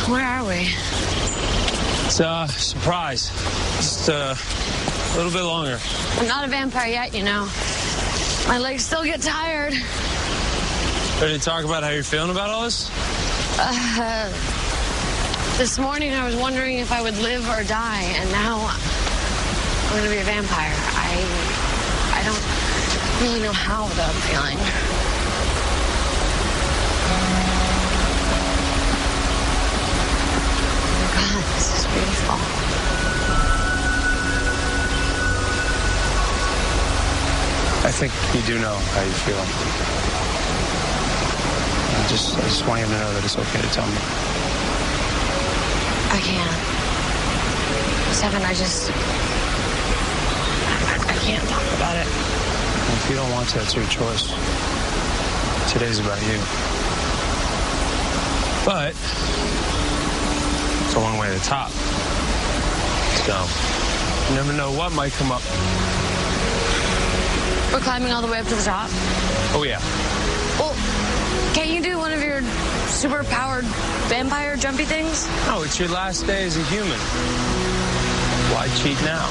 Where are we? It's a surprise. Just a little bit longer. I'm not a vampire yet, you know. My legs still get tired. Ready to talk about how you're feeling about all this? This morning I was wondering if I would live or die, and now I'm going to be a vampire. I don't really know how though I'm feeling. Oh my God, this is beautiful. I think you do know how you feel. I just want you to know that it's okay to tell me. I can't. Seven, I can't talk about it. If you don't want to, it's your choice. Today's about you. But it's a long way to the top. So you never know what might come up. We're climbing all the way up to the top? Oh, yeah. Well, can't you do one of your super-powered vampire jumpy things? No, it's your last day as a human. Why cheat now?